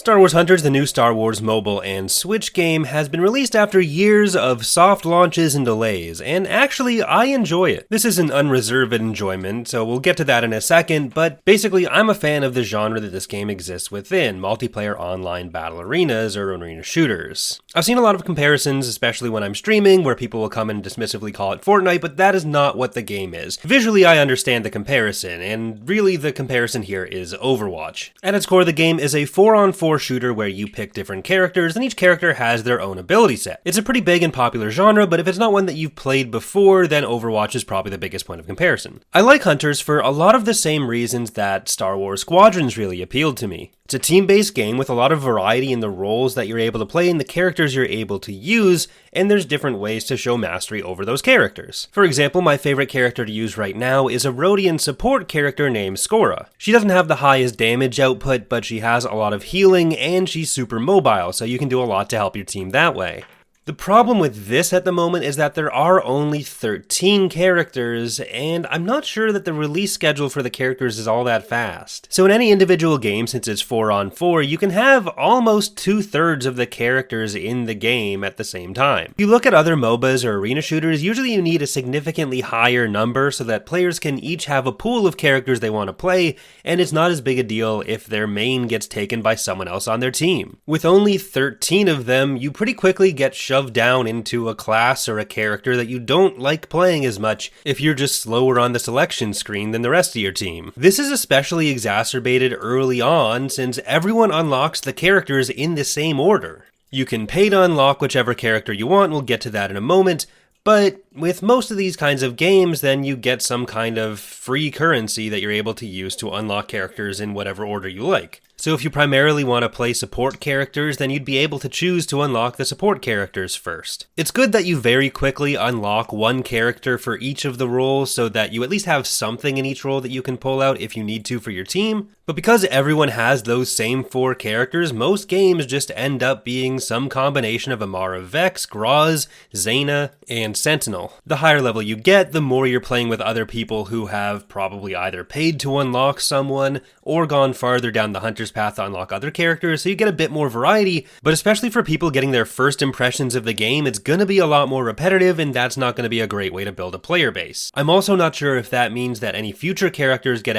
Star Wars Hunters, the new Star Wars mobile and Switch game, has been released after years of soft launches and delays, and actually, I enjoy it. This is an unreserved enjoyment, so we'll get to that in a second, but basically, I'm a fan of the genre that this game exists within, multiplayer online battle arenas or arena shooters. I've seen a lot of comparisons, especially when I'm streaming, where people will come and dismissively call it Fortnite, but that is not what the game is. Visually, I understand the comparison, and really the comparison here is Overwatch. At its core, the game is a 4-on-4 shooter where you pick different characters and each character has their own ability set. It's a pretty big and popular genre, but if it's not one that you've played before, then Overwatch is probably the biggest point of comparison. I like Hunters for a lot of the same reasons that Star Wars Squadrons really appealed to me. It's a team-based game with a lot of variety in the roles that you're able to play and the characters you're able to use, and there's different ways to show mastery over those characters. For example, my favorite character to use right now is a Rhodian support character named Skora. She doesn't have the highest damage output, but she has a lot of healing, and she's super mobile, so you can do a lot to help your team that way. The problem with this at the moment is that there are only 13 characters, and I'm not sure that the release schedule for the characters is all that fast. So in any individual game, since it's 4-on-4, you can have almost 2/3 of the characters in the game at the same time. If you look at other MOBAs or arena shooters, usually you need a significantly higher number so that players can each have a pool of characters they want to play, and it's not as big a deal if their main gets taken by someone else on their team. With only 13 of them, you pretty quickly get shoved down into a class or a character that you don't like playing as much if you're just slower on the selection screen than the rest of your team. This is especially exacerbated early on since everyone unlocks the characters in the same order. You can pay to unlock whichever character you want, we'll get to that in a moment, but with most of these kinds of games, then you get some kind of free currency that you're able to use to unlock characters in whatever order you like. So if you primarily want to play support characters, then you'd be able to choose to unlock the support characters first. It's good that you very quickly unlock one character for each of the roles so that you at least have something in each role that you can pull out if you need to for your team. But because everyone has those same 4 characters, most games just end up being some combination of Amara Vex, Graz, Zaina, and Sentinel. The higher level you get, the more you're playing with other people who have probably either paid to unlock someone or gone farther down the Hunter's path to unlock other characters, so you get a bit more variety, but especially for people getting their first impressions of the game, it's gonna be a lot more repetitive, and that's not gonna be a great way to build a player base. I'm also not sure if that means that any future characters get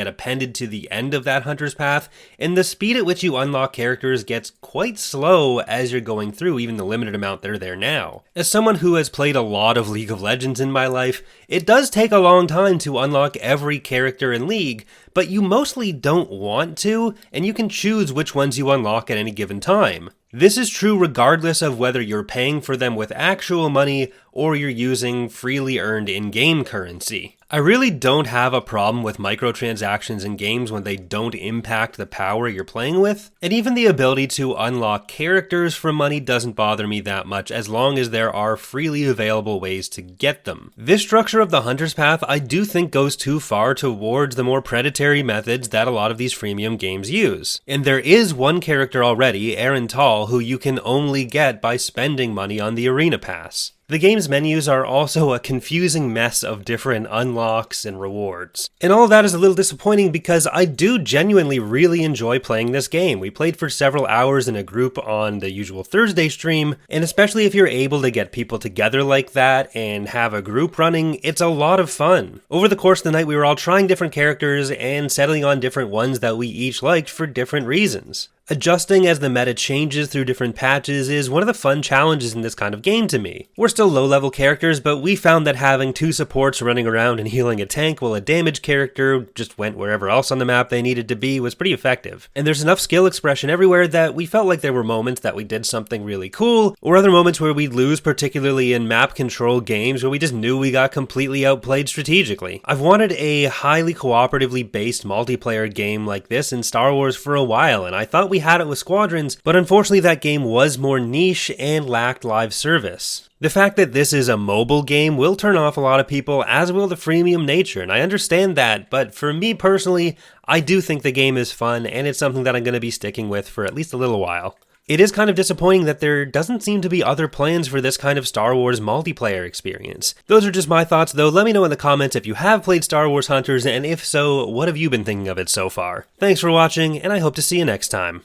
appended to the end of that Hunter's path, and the speed at which you unlock characters gets quite slow as you're going through even the limited amount that are there now. As someone who has played a lot of League of Legends in my life, it does take a long time to unlock every character in League, but you mostly don't want to, and you can choose which ones you unlock at any given time. This is true regardless of whether you're paying for them with actual money or you're using freely earned in-game currency. I really don't have a problem with microtransactions in games when they don't impact the power you're playing with, and even the ability to unlock characters for money doesn't bother me that much as long as there are freely available ways to get them. This structure of the Hunter's Path I do think goes too far towards the more predatory methods that a lot of these freemium games use. And there is one character already, Aaron Tall, who you can only get by spending money on the Arena Pass. The game's menus are also a confusing mess of different unlocks and rewards. And all of that is a little disappointing because I do genuinely really enjoy playing this game. We played for several hours in a group on the usual Thursday stream, and especially if you're able to get people together like that and have a group running, it's a lot of fun. Over the course of the night, we were all trying different characters and settling on different ones that we each liked for different reasons. Adjusting as the meta changes through different patches is one of the fun challenges in this kind of game to me. We're still low-level characters, but we found that having 2 supports running around and healing a tank while a damage character just went wherever else on the map they needed to be was pretty effective. And there's enough skill expression everywhere that we felt like there were moments that we did something really cool, or other moments where we'd lose, particularly in map control games where we just knew we got completely outplayed strategically. I've wanted a highly cooperatively based multiplayer game like this in Star Wars for a while, and I thought we had it with Squadrons, but unfortunately that game was more niche and lacked live service. The fact that this is a mobile game will turn off a lot of people, as will the freemium nature, and I understand that, but for me personally, I do think the game is fun, and it's something that I'm going to be sticking with for at least a little while. It is kind of disappointing that there doesn't seem to be other plans for this kind of Star Wars multiplayer experience. Those are just my thoughts though. Let me know in the comments if you have played Star Wars Hunters, and if so, what have you been thinking of it so far? Thanks for watching, and I hope to see you next time.